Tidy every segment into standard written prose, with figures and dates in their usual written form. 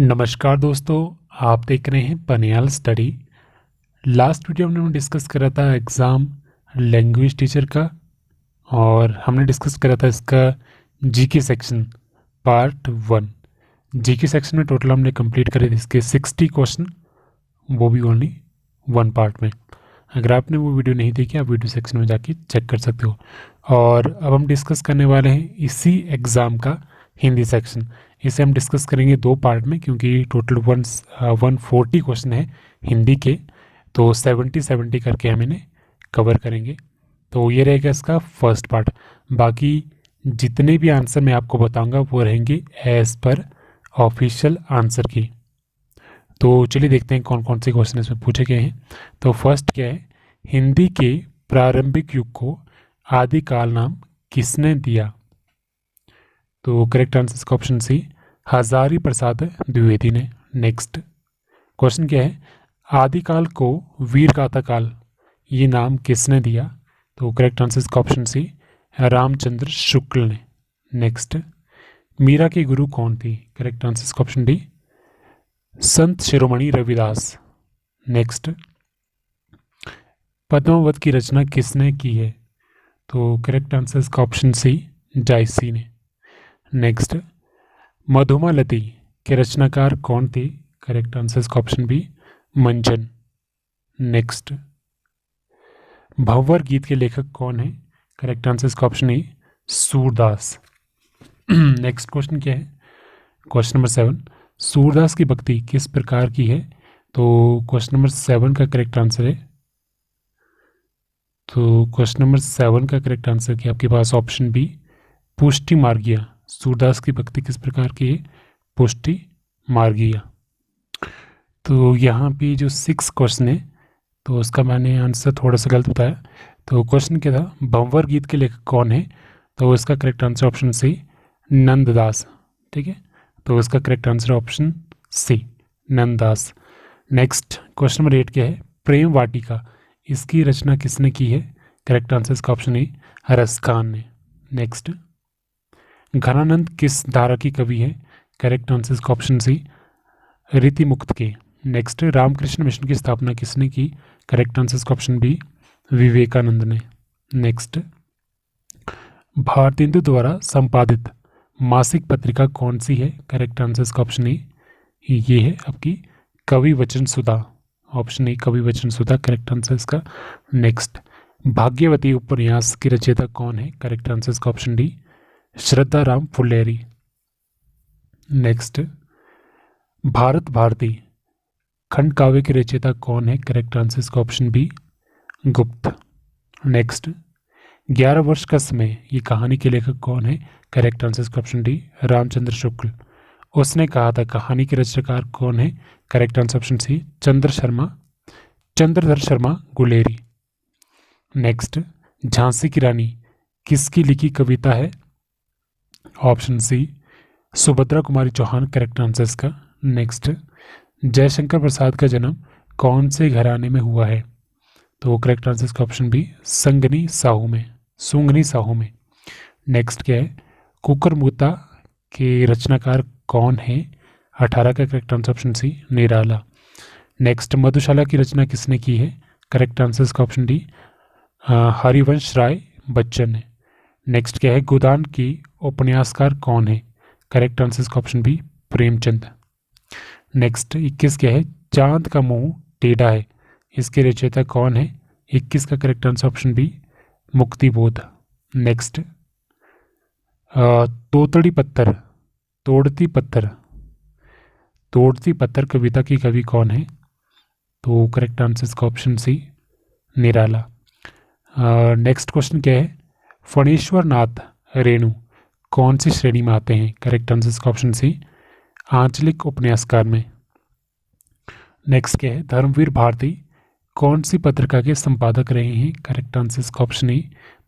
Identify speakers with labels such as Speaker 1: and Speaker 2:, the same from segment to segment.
Speaker 1: नमस्कार दोस्तों, आप देख रहे हैं पनियाल स्टडी। लास्ट वीडियो में हमने डिस्कस करा था एग्ज़ाम लैंग्वेज टीचर का, और हमने डिस्कस करा था इसका GK section part 1। GK section में टोटल हमने कंप्लीट करे थे इसके 60 क्वेश्चन, वो भी ओनली 1 पार्ट में। अगर आपने वो वीडियो नहीं देखी, आप वीडियो सेक्शन में जाके चेक कर सकते हो। और अब हम डिस्कस करने वाले हैं इसी एग्ज़ाम का हिंदी सेक्शन। इसे हम डिस्कस करेंगे 2 पार्ट में, क्योंकि टोटल 140 क्वेश्चन है हिंदी के, तो 70 करके हम इन्हें कवर करेंगे। तो ये रहेगा इसका फर्स्ट पार्ट। बाकी जितने भी आंसर मैं आपको बताऊंगा वो रहेंगे एज पर ऑफिशियल आंसर की। तो चलिए देखते हैं कौन कौन से क्वेश्चन इसमें पूछे गए हैं। तो फर्स्ट क्या है, हिंदी के प्रारंभिक युग को आदिकाल नाम किसने दिया? तो करेक्ट आंसर इसका ऑप्शन सी, हजारी प्रसाद द्विवेदी ने। नेक्स्ट क्वेश्चन क्या है, आदिकाल को वीर गाथा काल ये नाम किसने दिया? तो करेक्ट आंसर इसका ऑप्शन सी, रामचंद्र शुक्ल ने। नेक्स्ट, मीरा के गुरु कौन थी? करेक्ट आंसर इसका option D, Sant Shiromani Ravidas. Next, Padmaavat की रचना किसने की है? तो करेक्ट आंसर इसका ऑप्शन सी, जायसी ने। नेक्स्ट, मधुमालती के रचनाकार कौन थे? करेक्ट आंसर इसका ऑप्शन बी, मंजन। नेक्स्ट, भंवर गीत के लेखक कौन है? करेक्ट आंसर इसका ऑप्शन ए, सूरदास। नेक्स्ट क्वेश्चन क्या है, क्वेश्चन नंबर 7, सूरदास की भक्ति किस प्रकार की है? तो क्वेश्चन नंबर 7 का करेक्ट आंसर है, तो क्वेश्चन नंबर 7 का करेक्ट आंसर क्या आपके पास ऑप्शन बी, पुष्टि मार्गिया। सूरदास की भक्ति किस प्रकार की है? पुष्टि मार्गिया। तो यहाँ पे जो 6 क्वेश्चन है, तो उसका मैंने आंसर थोड़ा सा गलत बताया। तो क्वेश्चन क्या था, भंवर गीत के लेखक कौन है? तो इसका correct answer option C, Nanddas. ठीक है, तो इसका correct answer option C, Nanddas. Next question number 8 क्या है, प्रेम वाटिका इसकी रचना किसने की है? करेक्ट आंसर इसका ऑप्शन ए, रस खान ने। नेक्स्ट, घनानंद किस धारा की कवि है? करेक्ट आंसर इसका ऑप्शन सी, रीति मुक्त के। नेक्स्ट, रामकृष्ण मिशन की स्थापना किसने की? करेक्ट आंसर इसका ऑप्शन बी, विवेकानंद ने। नेक्स्ट, भारतेंदु द्वारा संपादित मासिक पत्रिका कौन सी है? करेक्ट आंसर इसका ऑप्शन ए, ये है आपकी कवि वचन सुधा। ऑप्शन ए, कवि वचन सुधा करेक्ट आंसर इसका। नेक्स्ट, भाग्यवती उपन्यास की रचयिता कौन है? करेक्ट आंसर इसका ऑप्शन डी, श्रद्धा राम फुलेरी। नेक्स्ट, भारत भारती खंड काव्य के रचयिता कौन है? करेक्ट आंसर इसका ऑप्शन बी, गुप्त। नेक्स्ट, 11 वर्ष का समय ये कहानी के लेखक कौन है? करेक्ट आंसर इसका ऑप्शन डी, रामचंद्र शुक्ल। उसने कहा था कहानी के रचनाकार कौन है? Correct answer option C, Chandradhar Sharma Guleri. Next, Jhansi की रानी किसकी लिखी कविता है? Option C, Subhadra Kumari Chauhan correct answer इसका। नेक्स्ट, जयशंकर प्रसाद का जन्म कौन से घराने में हुआ है? तो करेक्ट आंसर इसका ऑप्शन बी, सुंगनी साहू में। नेक्स्ट क्या है, कुकरमुता के रचनाकार कौन है? 18 का correct answer option C, Nirala. Next, मधुशाला की रचना किसने की है? करेक्ट आंसर इसका ऑप्शन डी, हरिवंश राय बच्चन ने। नेक्स्ट क्या है, गोदान की उपन्यासकार कौन है? करेक्ट आंसर इसका ऑप्शन बी, प्रेमचंद। नेक्स्ट 21 क्या है, चांद का मुंह टेढ़ा है इसके रचयिता कौन है? 21 का correct answer option B, Muktibodh. Next, तोड़ती पत्थर कविता की कवि कौन है? तो करेक्ट आंसर इसका option C, Nirala. Next question क्या है, फणेश्वर नाथ रेणु कौन सी श्रेणी में आते हैं? करेक्ट आंसर इसका ऑप्शन सी, आंचलिक उपन्यासकार में। नेक्स्ट क्या है, धर्मवीर भारती कौन सी पत्रिका के संपादक रहे हैं? करेक्ट आंसर इसका ऑप्शन ए,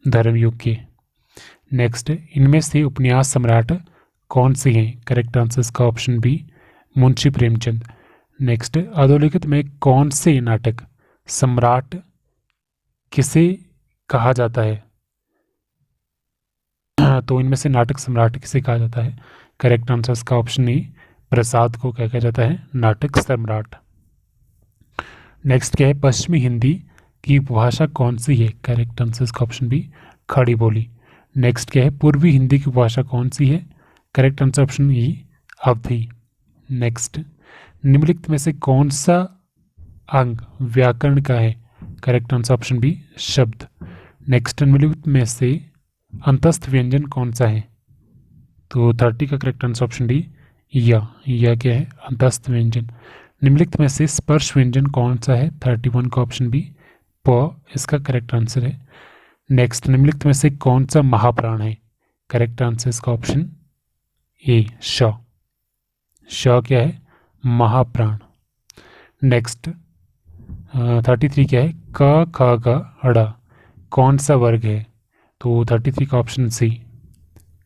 Speaker 1: धर्मयुग के। नेक्स्ट, इनमें से उपन्यास सम्राट कौन से हैं? करेक्ट आंसर इसका option B, Munshi Premchand. Next, अधोलिखित में कौन से नाटक सम्राट किसे कहा जाता है? तो इनमें से नाटक सम्राट किसे कहा जाता है? करेक्ट आंसर इसका ऑप्शन ए, प्रसाद को क्या कहा जाता है? नाटक सम्राट। नेक्स्ट क्या है? पश्चिमी हिंदी की उपभाषा कौन सी है? करेक्ट आंसर इसका ऑप्शन बी, खड़ी बोली। नेक्स्ट क्या है? पूर्वी हिंदी की उपभाषा कौन सी है? करेक्ट आंसर ऑप्शन ई, अवधी। नेक्स्ट, निम्नलिखित में से कौन सा अंग व्याकरण का है? करेक्ट आंसर ऑप्शन बी, शब्द। नेक्स्ट, निम्नलिखित में से अंतस्थ व्यंजन कौन सा है? तो 30 का करेक्ट आंसर ऑप्शन डी, या क्या है? अंतस्थ व्यंजन। निम्नलिखित में से स्पर्श व्यंजन कौन सा है? 31 का ऑप्शन बी, प इसका करेक्ट आंसर है। नेक्स्ट, निम्नलिखित में से कौन सा महाप्राण है? करेक्ट आंसर इसका ऑप्शन ए, श क्या है? महाप्राण। नेक्स्ट 33 क्या है? क ख ग अड़ा कौन सा वर्ग है? तो 33 का ऑप्शन सी,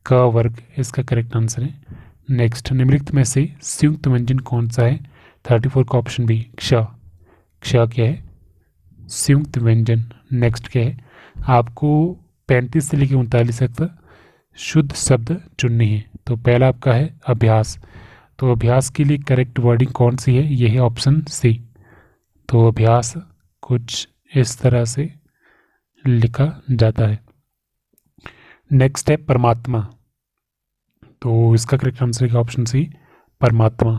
Speaker 1: क वर्ग इसका करेक्ट आंसर है। नेक्स्ट, निम्नलिखित में से संयुक्त व्यंजन कौन सा है? 34 का ऑप्शन बी, क्ष क्या है? संयुक्त व्यंजन। नेक्स्ट क्या है? आपको 35 से लेकर 39 तक शुद्ध शब्द चुननी है। तो पहला आपका है अभ्यास। तो अभ्यास के लिए करेक्ट वर्डिंग कौन सी है? यह है ऑप्शन सी। तो अभ्यास कुछ इस तरह से लिखा जाता है। नेक्स्ट है परमात्मा। तो इसका करेक्ट आंसर है ऑप्शन सी, परमात्मा।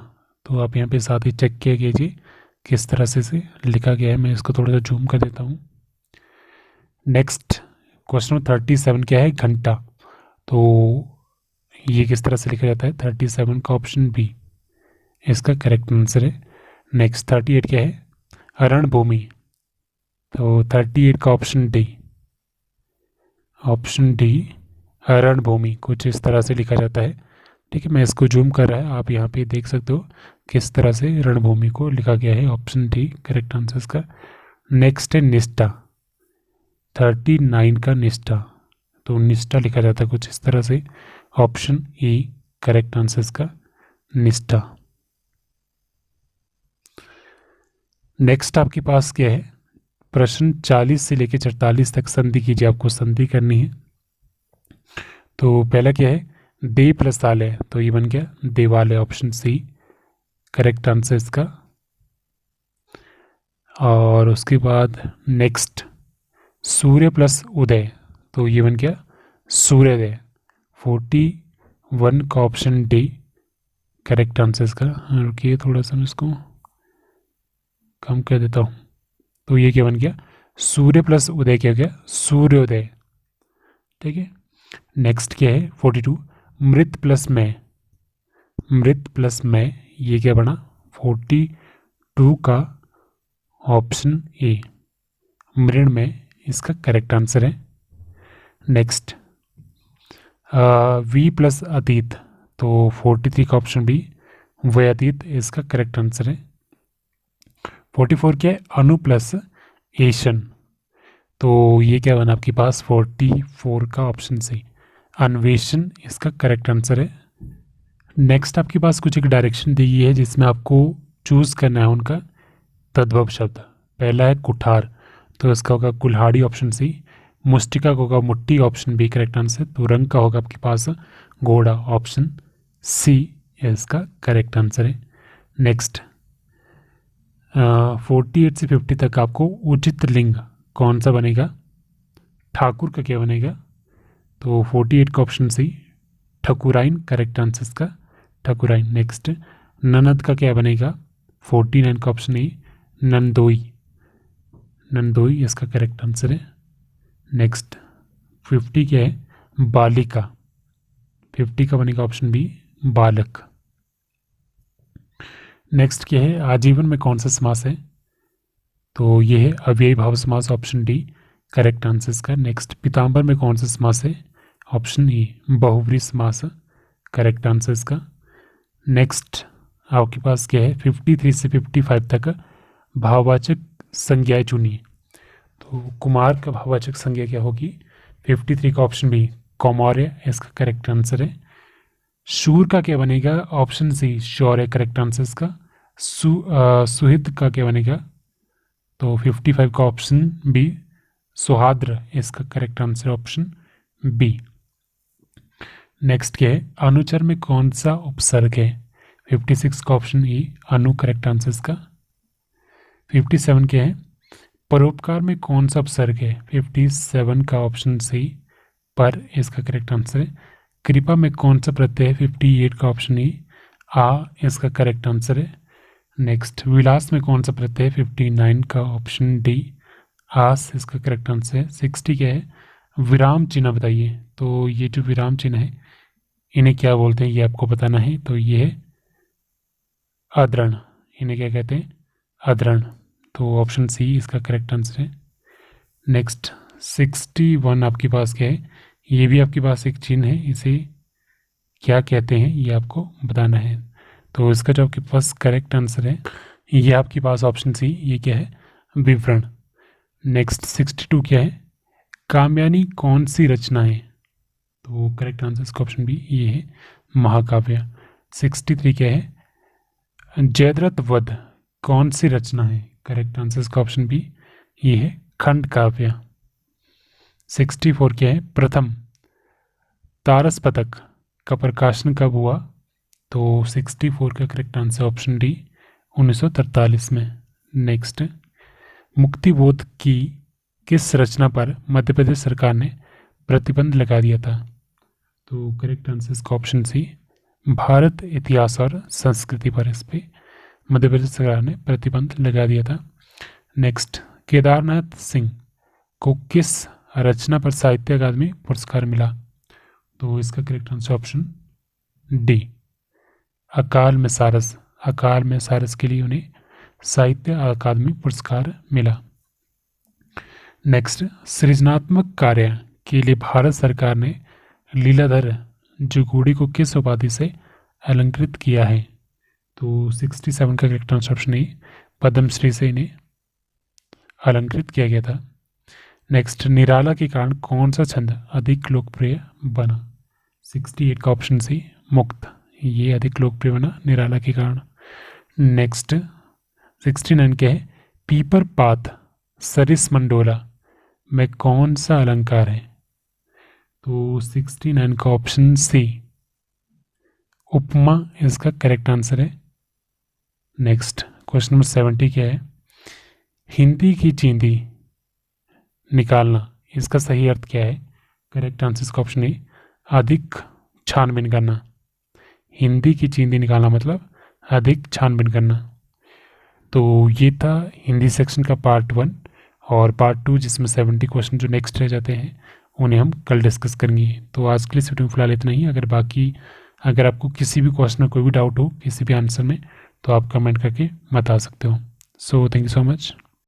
Speaker 1: तो आप यहाँ पे साथ ही चेक किया कीजिए किस तरह से लिखा गया है। मैं इसको थोड़ा सा जूम कर देता हूँ। नेक्स्ट क्वेश्चन 37 क्या है? घंटा। तो ये किस तरह से लिखा जाता है? 37 का ऑप्शन बी इसका करेक्ट आंसर है। नेक्स्ट 38 क्या है? रणभूमि। तो 38 का ऑप्शन डी रणभूमि कुछ इस तरह से लिखा जाता है। ठीक है, मैं इसको जूम कर रहा है, आप यहाँ पे देख सकते हो किस तरह से रणभूमि को लिखा गया है। ऑप्शन डी करेक्ट आंसर इसका। नेक्स्ट है निष्ठा। 39 का निष्ठा। तो निष्ठा लिखा जाता है कुछ इस तरह से। ऑप्शन ई करेक्ट आंसर इसका, निष्ठा। नेक्स्ट आपके पास क्या है? प्रश्न 40 से लेकर 44 तक संधि कीजिए, आपको संधि करनी है। तो पहला क्या है? दे प्लस आलय, तो ये बन गया देवालय, ऑप्शन सी करेक्ट आंसर इसका। और उसके बाद नेक्स्ट सूर्य प्लस उदय, तो ये बन गया सूर्योदय। 41 का ऑप्शन डी करेक्ट आंसर इसका। रुकिए थोड़ा सा मैं इसको कम कर देता हूँ। तो ये क्या बन गया? सूर्य प्लस उदय क्या हो गया? सूर्योदय। ठीक है, नेक्स्ट क्या है? 42 मृत प्लस मैं, ये क्या बना? 42 का ऑप्शन ए मृण में इसका करेक्ट आंसर है। नेक्स्ट वी प्लस अतीत, तो 43 का ऑप्शन बी वे अतीत इसका करेक्ट आंसर है। 44 क्या है? अनु प्लस एशन, तो ये क्या बना आपके पास? 44 का ऑप्शन सी अन्वेषण इसका करेक्ट आंसर है। नेक्स्ट आपके पास कुछ एक डायरेक्शन दी गई है जिसमें आपको चूज करना है उनका तद्भव शब्द। पहला है कुठार, तो इसका होगा कुल्हाड़ी, ऑप्शन सी। मुष्टिका का होगा मुट्ठी, ऑप्शन बी करेक्ट आंसर। तो रंग का होगा आपके पास घोड़ा, ऑप्शन सी इसका करेक्ट आंसर है। नेक्स्ट 48 से 50 तक आपको उचित लिंग कौन सा बनेगा? ठाकुर का क्या बनेगा? तो 48 का ऑप्शन सी ठकुराइन करेक्ट आंसर इसका, ठकुराइन। नेक्स्ट ननद का क्या बनेगा? 49 का ऑप्शन ए नंदोई इसका करेक्ट आंसर है। नेक्स्ट 50 क्या है? बालिका, 50 का बनेगा ऑप्शन बी बालक। नेक्स्ट क्या है? आजीवन में कौन सा समास है? तो ये है अव्ययी भाव समास, ऑप्शन डी करेक्ट आंसर इसका। नेक्स्ट पीताम्बर में कौन सा समास है? ऑप्शन ई बहुव्रीहि समास करेक्ट आंसर इसका। नेक्स्ट आपके पास क्या है? 53 से 55 तक भाववाचक संज्ञाएं चुनिए। तो कुमार का भाववाचक संज्ञा क्या होगी? 53 का ऑप्शन बी कौमार्य इसका करेक्ट आंसर है। शूर का क्या बनेगा? ऑप्शन सी शौर्य करेक्ट आंसर इसका। सुहित का क्या बनेगा? तो 55 का ऑप्शन बी सुहाद्र इसका correct answer, option B. Next क्या है? अनुचर में कौन सा उपसर्ग है? 56 का ऑप्शन ई अनु करेक्ट आंसर इसका। 57 क्या है, परोपकार में कौन सा उपसर्ग है? 57 का ऑप्शन सी पर इसका करेक्ट आंसर है। कृपा में कौन सा प्रत्यय है? 58 का ऑप्शन ई आ इसका करेक्ट आंसर है। नेक्स्ट, विलास में कौन सा प्रत्यय है? 59 का ऑप्शन डी आस इसका करेक्ट आंसर है। 60 क्या है, विराम चिन्ह बताइए। तो ये जो विराम चिन्ह है इन्हें क्या बोलते हैं ये आपको बताना है। तो ये है अदृढ़, इन्हें क्या कहते हैं? अदृढ़। तो ऑप्शन सी इसका करेक्ट आंसर है। नेक्स्ट 61 आपके पास क्या है, ये भी आपके पास एक चिन्ह है, इसे क्या कहते हैं ये आपको बताना है। तो इसका जो आपके पास करेक्ट आंसर है ये आपके पास ऑप्शन सी, ये क्या है? विवरण। नेक्स्ट 62 क्या है, काम्यानी कौन सी रचना है? तो करेक्ट आंसर इसका ऑप्शन बी ये है महाकाव्य। 63 क्या है, जयद्रथ वध कौन सी रचना है? करेक्ट आंसर इसका ऑप्शन बी ये है खंड काव्य। 64 क्या है, प्रथम तारस पदक का प्रकाशन कब हुआ? तो 64 का करेक्ट आंसर ऑप्शन डी 1943 में। नेक्स्ट, मुक्तिबोध की किस रचना पर मध्य प्रदेश सरकार ने प्रतिबंध लगा दिया था? तो करेक्ट आंसर इसका ऑप्शन सी भारत इतिहास और संस्कृति पर इस पे मध्य प्रदेश सरकार ने प्रतिबंध लगा दिया था। नेक्स्ट, केदारनाथ सिंह को किस रचना पर साहित्य अकादमी पुरस्कार मिला? तो इसका करेक्ट आंसर ऑप्शन डी अकाल में सारस। अकाल में सारस के लिए उन्हें साहित्य अकादमी पुरस्कार मिला। नेक्स्ट, सृजनात्मक कार्य के लिए भारत सरकार ने लीलाधर जुगूड़ी को किस उपाधि से अलंकृत किया है? तो 67 का correct answer option A Padma Shri से इन्हें अलंकृत किया गया था। नेक्स्ट, निराला के कारण कौन सा छंद अधिक लोकप्रिय बना? 68 का ऑप्शन सी मुक्त, ये अधिक लोकप्रिय बना निराला के कारण। नेक्स्ट 69 क्या है, पीपर पात सरिस मंडोला में कौन सा अलंकार है? तो 69 का ऑप्शन सी उपमा इसका करेक्ट आंसर है। नेक्स्ट क्वेश्चन नंबर 70 क्या है, हिंदी की चींदी निकालना इसका सही अर्थ क्या है? करेक्ट आंसर इसका ऑप्शन ए अधिक छानबीन करना। हिंदी की चींदी निकालना मतलब अधिक छानबीन करना। तो ये था हिंदी सेक्शन का पार्ट 1 और पार्ट 2 जिसमें 70 क्वेश्चन जो नेक्स्ट रह जाते हैं उन्हें हम कल डिस्कस करेंगे। तो आज के लिए वीडियो में फिलहाल इतना ही। अगर आपको किसी भी क्वेश्चन में कोई भी डाउट हो किसी भी आंसर में तो आप कमेंट करके बता सकते हो। So thank you so much.